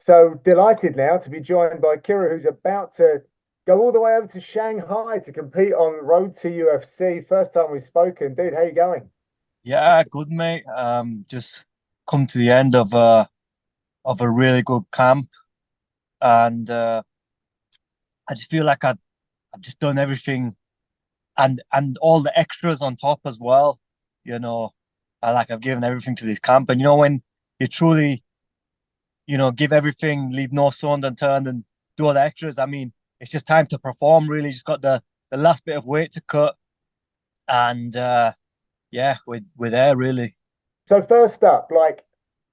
So delighted now to be joined by Kira, who's about to go all the way over to Shanghai to compete on Road to UFC. First time we've spoken. Dude, how you going? Yeah, good mate. Just come to the end of a really good camp, and I just feel like I've just done everything, and all the extras on top as well. You know, I've given everything to this camp, and when you truly give everything, leave no stone unturned, and do all the extras. I mean, it's just time to perform. Really, just got the last bit of weight to cut, and yeah, we're there really. So first up, like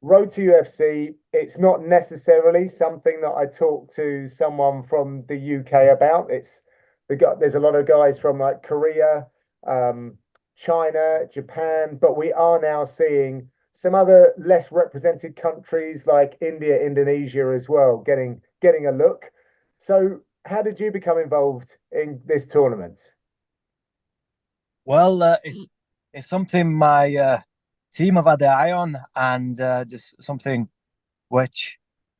Road to UFC, it's not necessarily something that I talk to someone from the UK about. There's a lot of guys from like Korea, um, China, Japan, but we are now seeing some other less represented countries like India, Indonesia as well, getting a look. So how did you become involved in this tournament? Well, it's something my team have had their eye on, and just something which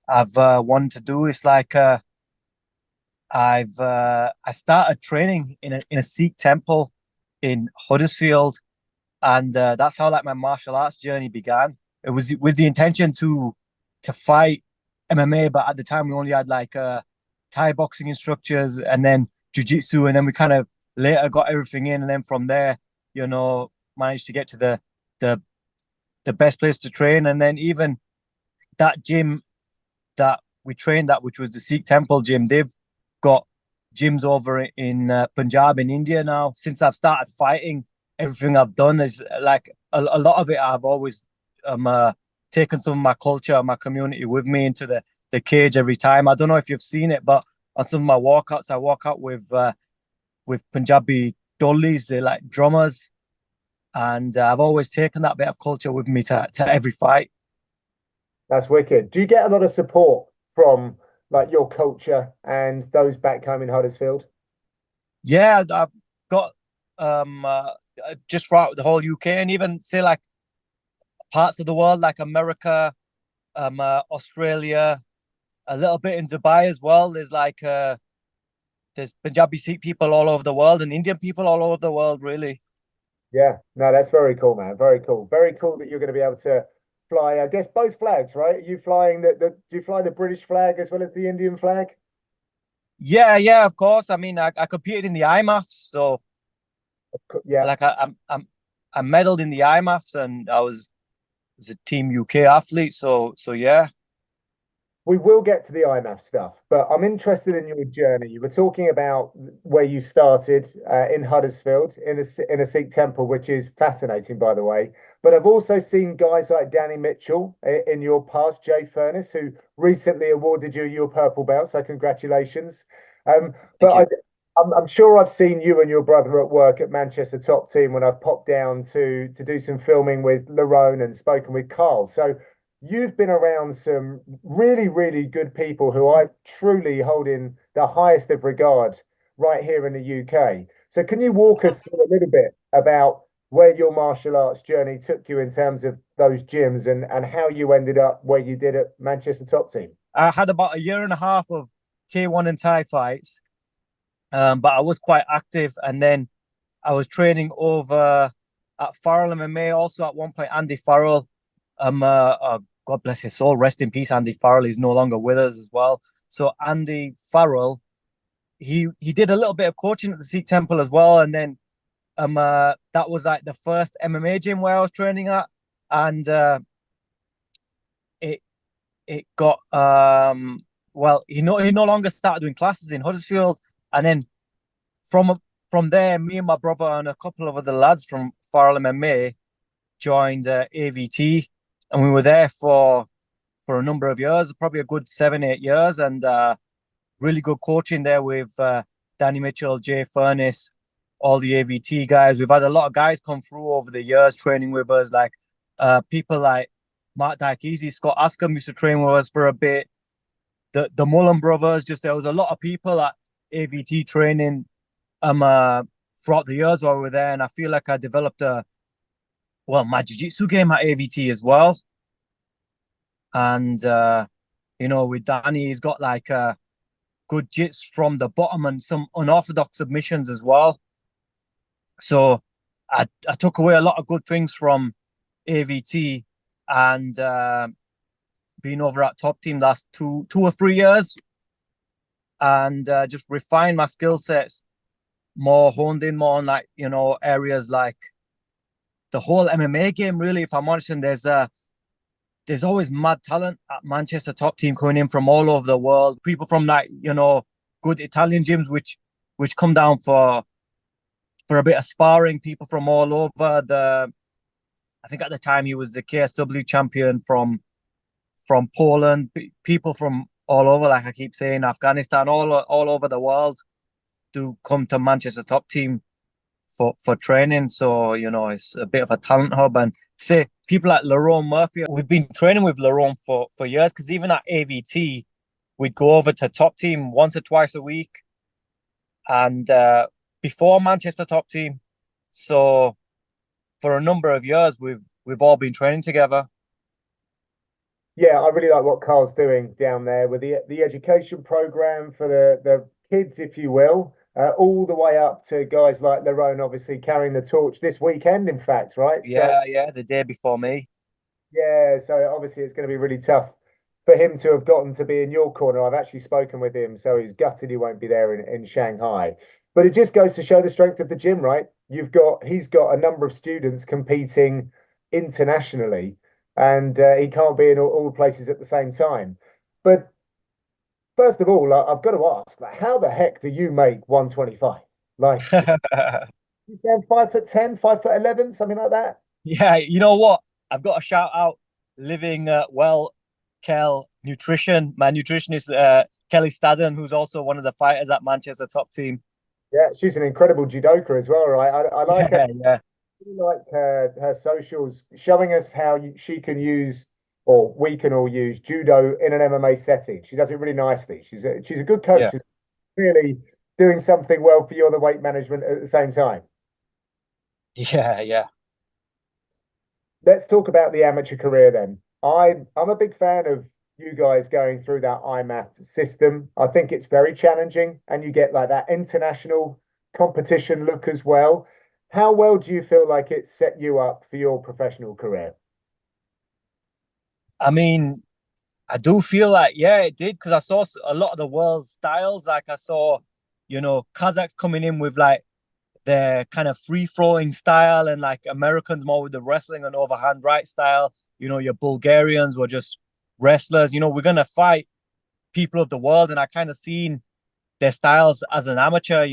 I've wanted to do. It's like I started training in a Sikh temple in Huddersfield, and that's how like my martial arts journey began. It was with the intention to fight MMA, but at the time we only had like Thai boxing instructors and then jiu-jitsu, and then we kind of later got everything in, and then from there, managed to get to the the best place to train, and then even that gym that we trained at, which was the Sikh Temple gym, they've got gyms over in Punjab in India now. Since I've started fighting, everything I've done is like a lot of it. I've always taken some of my culture, my community with me into the cage every time. I don't know if you've seen it, but on some of my walkouts, I walk out with Punjabi dollies, they're like drummers, and I've always taken that bit of culture with me to every fight. That's wicked. Do you get a lot of support from like your culture and those back home in Huddersfield? Yeah, I've got um uh, just throughout the whole UK, and even say like parts of the world like America, Australia, a little bit in Dubai as well. There's Punjabi Sikh people all over the world and Indian people all over the world, really. Yeah, no, that's very cool, man. Very cool. Very cool that you're going to be able to fly, I guess, both flags, right? Are you flying do you fly the British flag as well as the Indian flag? Yeah, yeah, of course. I mean, I competed in the IMAFs, so Yeah. like I medaled in the IMAFs, and was a Team UK athlete. So yeah. We will get to the IMAF stuff, but I'm interested in your journey. You were talking about where you started in Huddersfield in a Sikh temple, which is fascinating, by the way. But I've also seen guys like Danny Mitchell in your past, Jay Furness, who recently awarded you your purple belt. So congratulations. But Thank you. I'm sure I've seen you and your brother at work at Manchester Top Team when I've popped down to do some filming with Larone and spoken with Carl. So you've been around some really, really good people who I truly hold in the highest of regard right here in the UK. So, can you walk us through a little bit about where your martial arts journey took you in terms of those gyms and how you ended up where you did at Manchester Top Team? I had about a year and a half of K1 and Thai fights, but I was quite active, and then I was training over at Farrell MMA. Also, at one point, Andy Farrell, God bless his soul, rest in peace. Andy Farrell is no longer with us as well. So Andy Farrell, he did a little bit of coaching at the Sikh Temple as well, and then that was like the first MMA gym where I was training at, and it it got well, he no longer started doing classes in Huddersfield, and then from from there, me and my brother and a couple of other lads from Farrell MMA joined AVT, and we were there for a number of years, probably a good 7 8 years, and really good coaching there with Danny Mitchell, Jay Furness, all the AVT guys. We've had a lot of guys come through over the years training with us, like people like Mark Dykese, Scott Askham used to train with us for a bit. The Mullen brothers, just there was a lot of people at AVT training throughout the years while we were there, and I feel like I developed my jiu-jitsu game at AVT as well. And with Danny, he's got like good jits from the bottom and some unorthodox submissions as well. So I took away a lot of good things from AVT, and being over at Top Team last 2 or 3 years, and just refined my skill sets more, honed in more on like areas like the whole MMA game. Really, if I'm honest, and there's always mad talent at Manchester Top Team coming in from all over the world. People from like good Italian gyms which come down for a bit of sparring. People from all over the. I think at the time he was the KSW champion from Poland. People from all over, like I keep saying, Afghanistan, all over the world, do come to Manchester Top Team for training. So it's a bit of a talent hub. And say people like Lerone Murphy, we've been training with Lerone for years, because even at AVT we'd go over to Top Team once or twice a week, and before Manchester Top Team. So for a number of years we've all been training together. Yeah, I really like what Carl's doing down there with the education program for the kids, if you will, all the way up to guys like Lerone, obviously carrying the torch this weekend, in fact, right? So Yeah, the day before me. yeah, so obviously it's going to be really tough for him to have gotten to be in your corner. I've actually spoken with him, so he's gutted he won't be there in Shanghai. But it just goes to show the strength of the gym, right? He's got a number of students competing internationally, and he can't be in all places at the same time. But first of all, like, I've got to ask, like, how the heck do you make 125? Like, you stand 5'10", 5'11", something like that? Yeah, you know what? I've got a shout out living well, Kel Nutrition. My nutritionist, Kelly Stadden, who's also one of the fighters at Manchester Top Team. Yeah, she's an incredible judoka as well, right? I like her. Yeah, yeah, Really like her socials showing us how she can use, or we can all use, judo in an MMA setting. She does it really nicely. She's a good coach. yeah, She's really doing something well for you on the weight management at the same time. yeah. Let's talk about the amateur career then. I'm a big fan of you guys going through that IMAF system. I think it's very challenging, and you get like that international competition look as well. How well do you feel like it set you up for your professional career? I mean, I do feel like, yeah, it did, because I saw a lot of the world styles. Like I saw, Kazakhs coming in with like their kind of free flowing style, and like Americans more with the wrestling and overhand right style. Your Bulgarians were just wrestlers. We're gonna fight people of the world, and I kind of seen their styles as an amateur.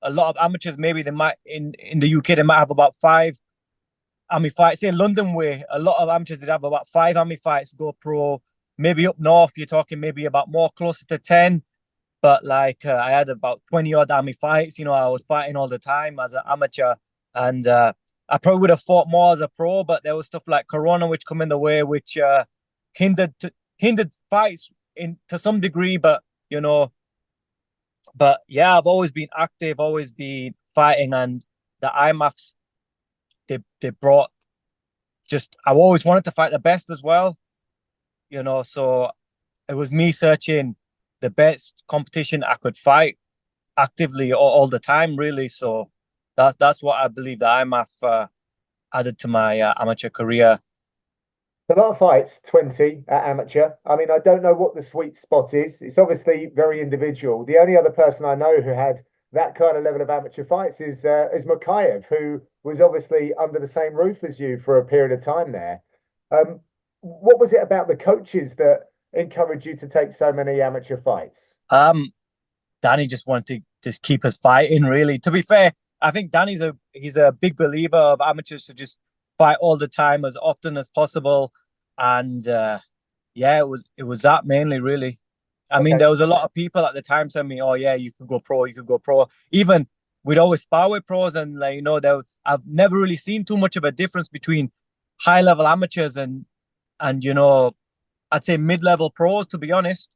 A lot of amateurs, maybe they might in the UK they might have about 5 AMI fights. Say London way, a lot of amateurs did have about 5 AMI fights go pro. Maybe up north, you're talking maybe about more closer to 10. But like I had about 20 odd AMI fights. I was fighting all the time as an amateur, and I probably would have fought more as a pro. But there was stuff like Corona which come in the way, which hindered fights in to some degree. But yeah, I've always been active, always been fighting, and the IMAFs they brought just I always wanted to fight the best as well. So it was me searching the best competition I could fight actively all the time, really. So that's what I believe that IMAF added to my amateur career. A lot of fights, 20 at amateur. I mean, I don't know what the sweet spot is. It's obviously very individual. The only other person I know who had that kind of level of amateur fights is Makayev, who was obviously under the same roof as you for a period of time there. Um, what was it about the coaches that encouraged you to take so many amateur fights? Danny just wanted to just keep us fighting, really. To be fair, I think he's a big believer of amateurs to just fight all the time as often as possible. And yeah, it was that mainly, really. I mean, Okay. there was a lot of people at the time telling me, "Oh yeah, you could go pro, you could go pro." Even we'd always spar with pros, and like I've never really seen too much of a difference between high level amateurs and I'd say mid level pros. To be honest,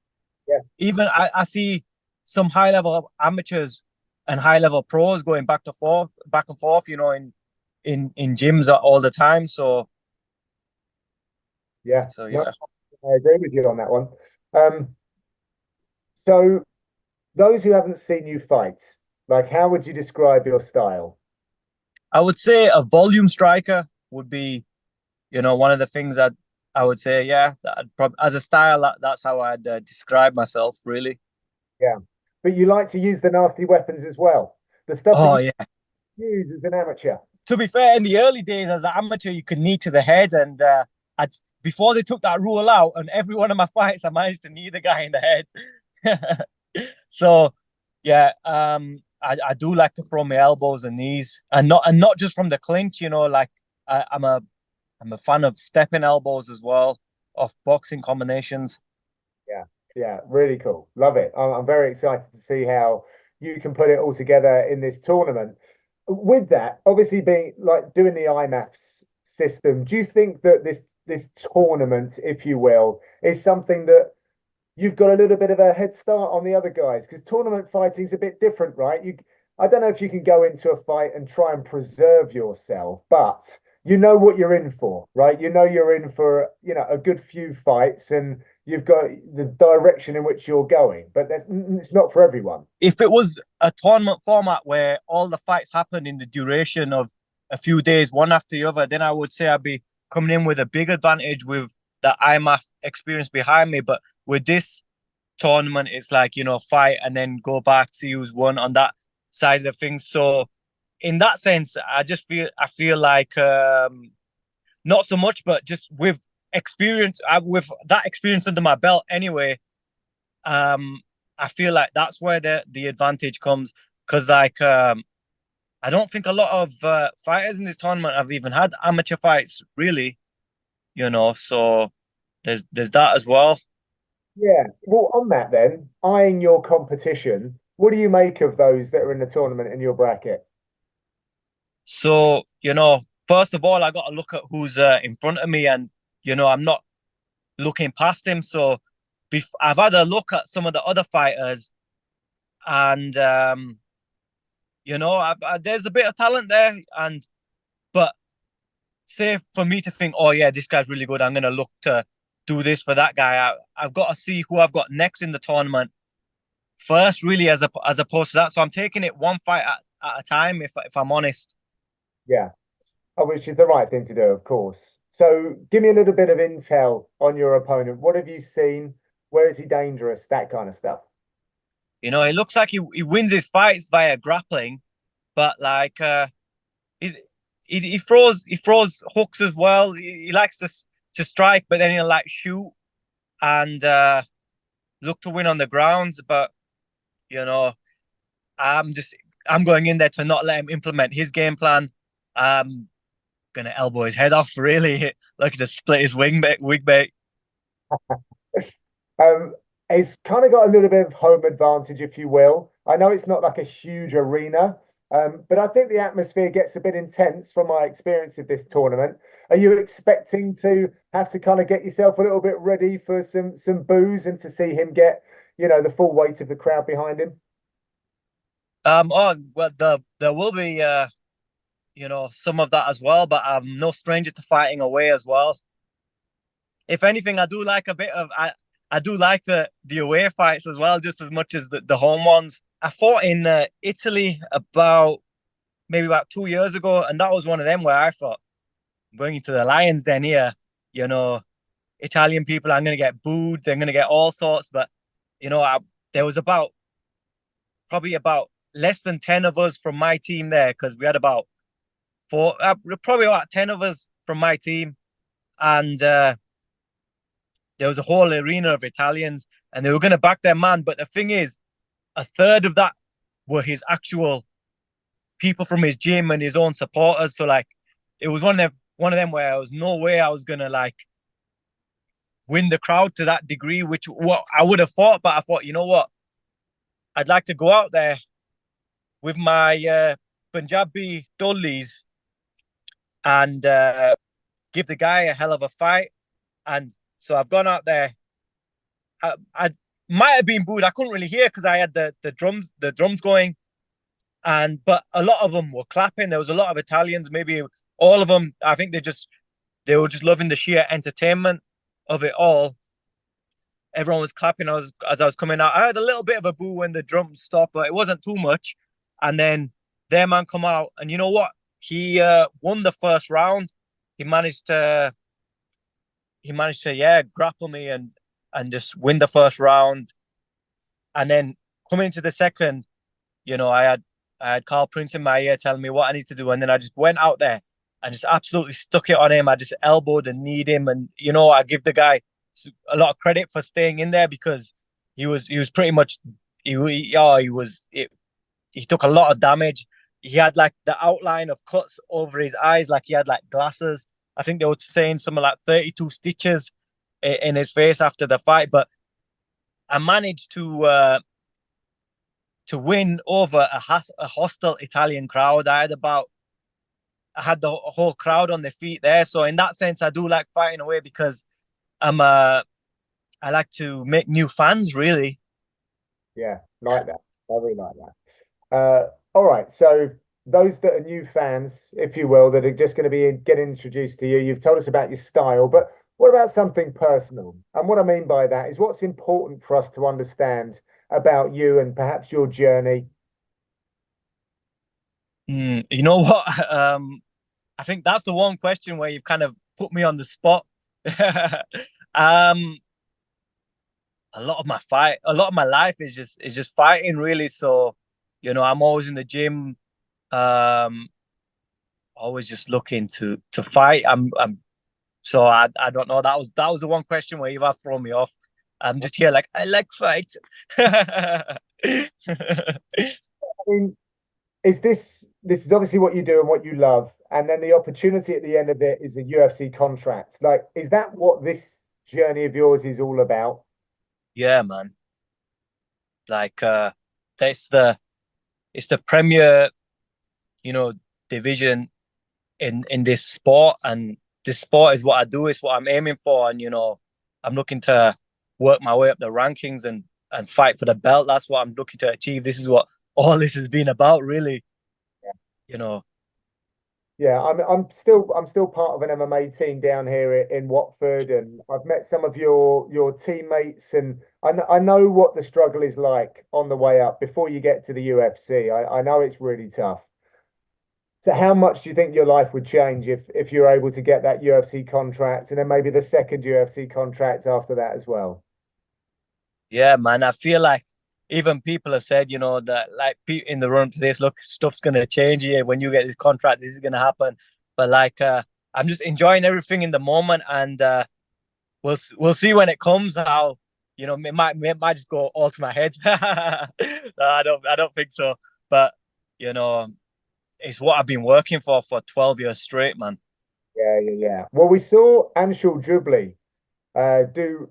Yeah. even I see some high level amateurs and high level pros going back and forth. In gyms all the time. So Yeah. so No, yeah. I agree with you on that one. Um, so those who haven't seen you fight, like how would you describe your style? I would say a volume striker would be, one of the things that I would say, yeah, as a style, that's how I'd describe myself, really. Yeah. But you like to use the nasty weapons as well. The stuff that Oh, you yeah. use as an amateur. To be fair, in the early days as an amateur, you could knee to the head, and I'd before they took that rule out, and every one of my fights, I managed to knee the guy in the head. So, yeah, I do like to throw my elbows and knees, and not just from the clinch. Like I'm a fan of stepping elbows as well, off boxing combinations. Yeah. Yeah. Really cool. Love it. I'm very excited to see how you can put it all together in this tournament. With that, obviously being like doing the IMAFs system, do you think that this tournament, if you will, is something that you've got a little bit of a head start on the other guys? Because tournament fighting is a bit different, right? I don't know if you can go into a fight and try and preserve yourself, but you know what you're in for, right? You know you're in for, a good few fights and you've got the direction in which you're going, but it's not for everyone. If it was a tournament format where all the fights happen in the duration of a few days, one after the other, then I would say I'd be coming in with a big advantage with the IMAF experience behind me. But with this tournament, it's like, fight and then go back to use one on that side of the things. So in that sense, I feel like not so much, but just with experience, with that experience under my belt anyway, um, I feel like that's where the advantage comes because I don't think a lot of fighters in this tournament have even had amateur fights really, so there's that as well. Yeah. Well, on that then, eyeing your competition, what do you make of those that are in the tournament in your bracket? So, first of all, I got to look at who's in front of me, and I'm not looking past him. So, I've had a look at some of the other fighters, and there's a bit of talent there, and but say for me to think, oh yeah, this guy's really good, I'm gonna look to do this for that guy. I've got to see who I've got next in the tournament first, really, as opposed to that. So I'm taking it one fight at a time, if I'm honest. Yeah. Which is the right thing to do, of course. So give me a little bit of intel on your opponent. What have you seen? Where is he dangerous? That kind of stuff. It looks like he wins his fights via grappling, but like he he throws hooks as well. He likes to strike, but then he'll like shoot and look to win on the ground. But you know, I'm just I'm going in there to not let him implement his game plan. I'm gonna elbow his head off, really, like to split his wing bait. Um, it's kind of got a little bit of home advantage, if you will. I know it's not like a huge arena, but I think the atmosphere gets a bit intense from my experience of this tournament. Are you expecting to have to kind of get yourself a little bit ready for some boos and to see him get, the full weight of the crowd behind him? Oh well, there will be some of that as well, but I'm no stranger to fighting away as well. If anything, I do like a bit of I do like the away fights as well, just as much as the home ones. I fought in Italy maybe about 2 years ago, and that was one of them where I thought going into the Lions Den here, you know, Italian people are going to get booed, they're going to get all sorts, but you know, I, there was probably about less than 10 of us from my team there because we had about probably about 10 of us from my team, and there was a whole arena of Italians, and they were going to back their man. But the thing is, a third of that were his actual people from his gym and his own supporters. So like, it was one of them where I was no way I was gonna like win the crowd to that degree, which what I would have thought. But I thought, you know what, I'd like to go out there with my Punjabi dollies and give the guy a hell of a fight. And so I've gone out there. I might have been booed. I couldn't really hear because I had the drums going, and but a lot of them were clapping. There was a lot of Italians, maybe all of them. I think they were just loving the sheer entertainment of it all. everyone was clapping as I was coming out. I had a little bit of a boo when the drums stopped, but it wasn't too much. And then their man come out, and you know what? He won the first round. He managed to yeah, grapple me and just win the first round. And then coming into the second, I had Carl Prince in my ear telling me what I need to do, and then I just went out there and just absolutely stuck it on him. I just elbowed and kneed him, and I give the guy a lot of credit for staying in there because he was pretty much he took a lot of damage. He had like the outline of cuts over his eyes, like he had like glasses. I think they were saying something like 32 stitches in his face after the fight, but I managed to win over a hostile Italian crowd. I had the whole crowd on their feet there. So in that sense, I do like fighting away because I'm I like to make new fans really. Yeah, like that. I really like that. All right. So those that are new fans, if you will, that are just going to be getting introduced to you, you've told us about your style, but what about something personal? And what I mean by that is what's important for us to understand about you and perhaps your journey. You know what? I think that's the one question where you've kind of put me on the spot. um, a lot of my life is just fighting really. So, I'm always in the gym, um, always just looking to fight. So I don't know. That was the one question where you've thrown me off. I'm just here like I like fight. I mean, this is obviously what you do and what you love, and then the opportunity at the end of it is a UFC contract. Like, is that what this journey of yours is all about? Yeah, man. Like that's the it's the premier, you know, division in this sport, and this sport is what I do. It's what I'm aiming for, and I'm looking to work my way up the rankings and fight for the belt. That's what I'm looking to achieve. This is what all this has been about, really. You know, Yeah, I'm still part of an MMA team down here in Watford, and I've met some of your teammates, and I know what the struggle is like on the way up before you get to the UFC. I know it's really tough. So how much do you think your life would change if you're able to get that UFC contract and then maybe the second UFC contract after that as well? yeah, man. I feel like even people have said, that like in the run to this, look, stuff's gonna change here when you get this contract. This is gonna happen, but like, I'm just enjoying everything in the moment, and we'll see when it comes. How it might just go all to my head. No, I don't think so. But you know, it's what I've been working for 12 years straight, man. Yeah, yeah, yeah. Well, we saw Anshul Jubli do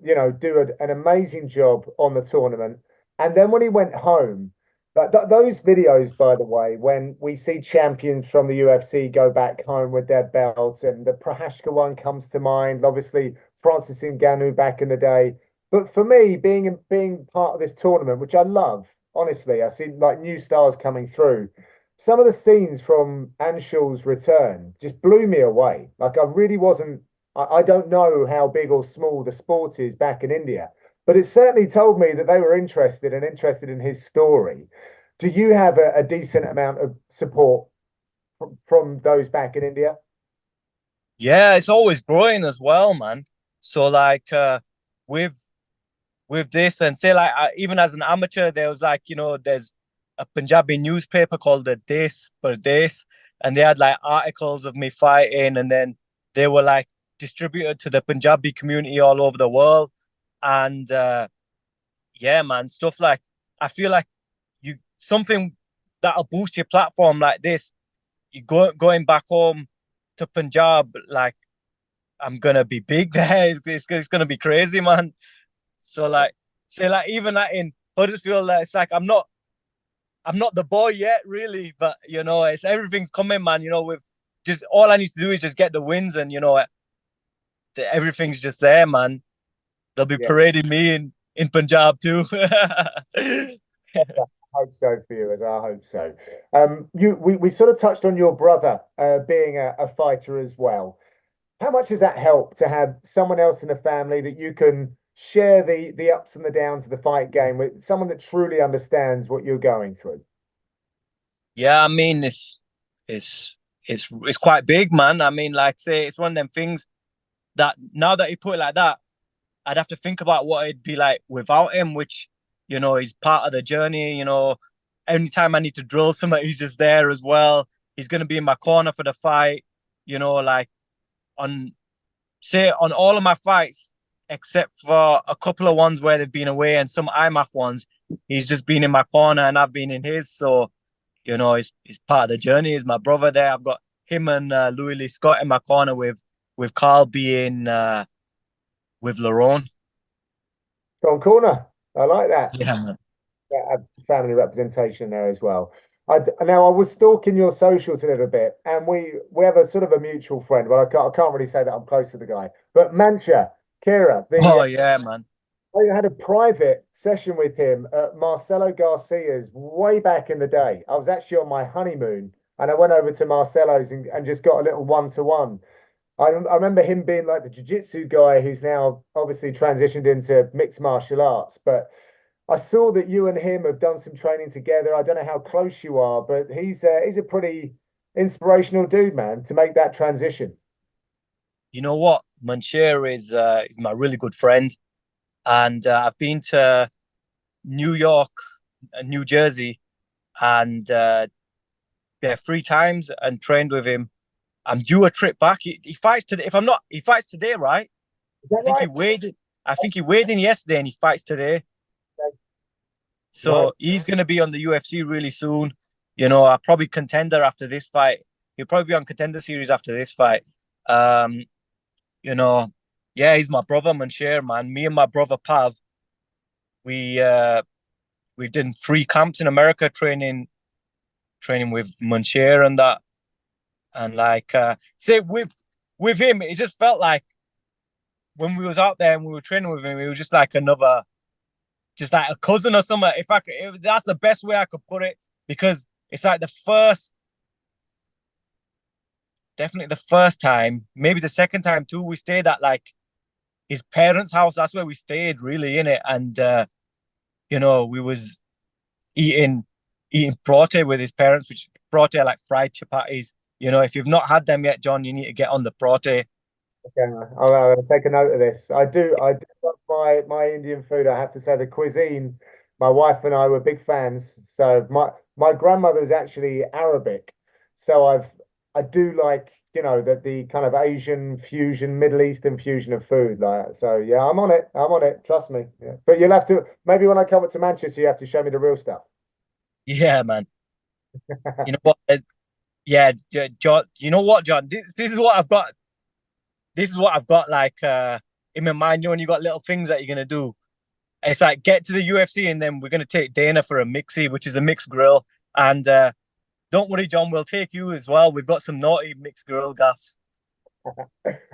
an amazing job on the tournament. And then when he went home, those videos, by the way, when we see champions from the UFC go back home with their belts, and the Prohashka one comes to mind, obviously Francis Ngannou back in the day. But for me, being part of this tournament, which I love, honestly, I see like new stars coming through. Some of the scenes from Anshul's return just blew me away. Like I really wasn't I don't know how big or small the sport is back in India, but it certainly told me that they were interested in his story. Do you have a decent amount of support from those back in India? Yeah, it's always growing as well, man. So like, with with this, and say like, even as an amateur, there was like, there's a Punjabi newspaper called the This for This, and they had like articles of me fighting, and then they were like distributed to the Punjabi community all over the world. And yeah, man, stuff like, I feel like you something that'll boost your platform like this. You going back home to Punjab, like I'm gonna be big there. It's gonna be crazy, man. So like, say like even like in Huddersfield, like, it's like I'm not the boy yet, really, but it's everything's coming, man. With just all I need to do is just get the wins, and everything's just there, man. They'll be Yeah, parading me in Punjab too. I hope so for you, as I hope so. We sort of touched on your brother being a fighter as well. How much does that help to have someone else in the family that you can share the ups and the downs of the fight game with someone that truly understands what you're going through? Yeah, I mean it's it's quite big, man. I mean, like say it's one of them things that now that you put it like that, I'd have to think about what it'd be like without him, which, he's part of the journey. Anytime I need to drill something, he's just there as well. He's going to be in my corner for the fight, like on, say, on all of my fights, except for a couple of ones where they've been away and some IMAF ones, he's just been in my corner and I've been in his. So, he's part of the journey. He's my brother there. I've got him and Louis Lee Scott in my corner with Carl being with Lerone. Strong corner. I like that. Yeah, man. Yeah, family representation there as well. Now I was stalking your socials a little bit, and we have a sort of a mutual friend. Well, I can't really say that I'm close to the guy, but Mancha Kira, Oh yeah, man. I had a private session with him at Marcelo Garcia's way back in the day. I was actually on my honeymoon, and I went over to Marcelo's and just got a little one-to-one. I remember him being like the jiu-jitsu guy who's now obviously transitioned into mixed martial arts, but I saw that you and him have done some training together. I don't know how close you are, but he's a pretty inspirational dude, man, to make that transition. You know what? Mancher is my really good friend, and I've been to New York, New Jersey, and yeah, 3 times and trained with him. I'm due a trip back. He fights today. If I'm not, he fights today, right? Is that I think he right? weighed. I think he weighed in yesterday, and he fights today. Right. So he's going to be on the UFC really soon. I'll probably contender after this fight. He'll probably be on contender series after this fight. Um, you know, yeah, he's my brother, Mancher, man. Me and my brother Pav, we we've done 3 camps in America training with Mancher and that. And like say with him, it just felt like when we was out there and we were training with him, it was just like just like a cousin or something. That's the best way I could put it, because it's like definitely the first time, maybe the second time too. We stayed at like his parents' house. That's where we stayed, really, in it. And we was eating prote with his parents, which prote are like fried chapatis. If you've not had them yet, John, you need to get on the prote. Okay, I'll take a note of this. I do love my Indian food. I have to say the cuisine. My wife and I were big fans. So my grandmother is actually Arabic, so I do like the kind of Asian fusion, Middle Eastern fusion of food. Like so, yeah, I'm on it. I'm on it. Trust me. Yeah. But you'll have to maybe when I come up to Manchester, you have to show me the real stuff. Yeah, man. You know what? Yeah, John. You know what, John? This is what I've got. This is what I've got like in my mind. When you got little things that you're gonna do. It's like get to the UFC and then we're gonna take Dana for a mixie, which is a mixed grill. And don't worry, John, we'll take you as well. We've got some naughty mixed grill gaffs.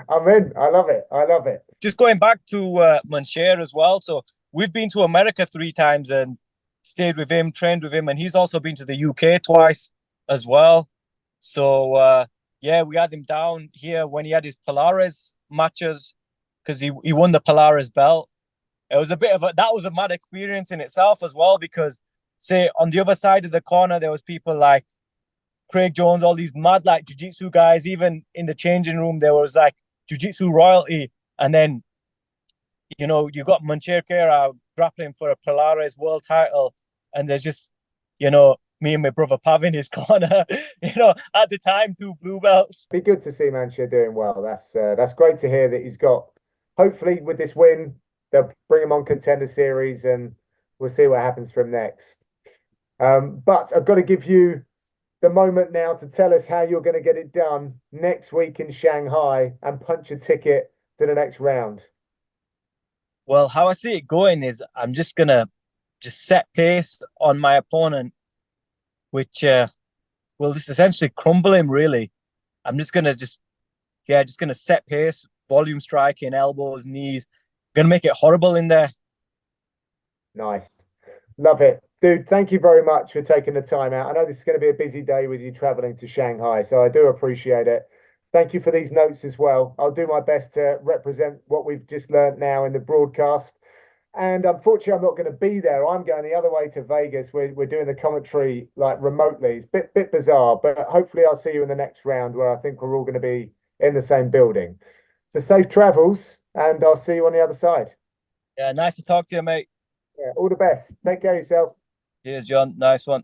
I'm in. I love it. I love it. Just going back to Mancher as well. So we've been to America 3 times and stayed with him, trained with him, and he's also been to the UK twice as well. So yeah, we had him down here when he had his Polaris matches because he won the Polaris belt. It was that was a mad experience in itself as well, because say on the other side of the corner there was people like Craig Jones, all these mad like jiu-jitsu guys. Even in the changing room there was like jiu-jitsu royalty, and then you got Mancher grappling for a Polaris world title, and there's just me and my brother Pav in his corner. At the time 2 blue belts. Be good to see Manchester doing well. That's great to hear that he's got. Hopefully, with this win, they'll bring him on contender series, and we'll see what happens from next. But I've got to give you the moment now to tell us how you're going to get it done next week in Shanghai and punch a ticket to the next round. Well, how I see it going is I'm just gonna just set pace on my opponent, which will just essentially crumble him. Really, I'm just gonna just gonna set pace, volume striking, elbows, knees, gonna make it horrible in there. Nice. Love it. Dude, thank you very much for taking the time out. I know this is going to be a busy day with you traveling to Shanghai, so I do appreciate it. Thank you for these notes as well. I'll do my best to represent what we've just learned now in the broadcast. And unfortunately, I'm not going to be there. I'm going the other way to Vegas. We're doing the commentary like remotely. It's a bit bizarre, but hopefully I'll see you in the next round where I think we're all going to be in the same building. So safe travels, and I'll see you on the other side. Yeah, nice to talk to you, mate. Yeah, all the best. Take care of yourself. Cheers, John. Nice one.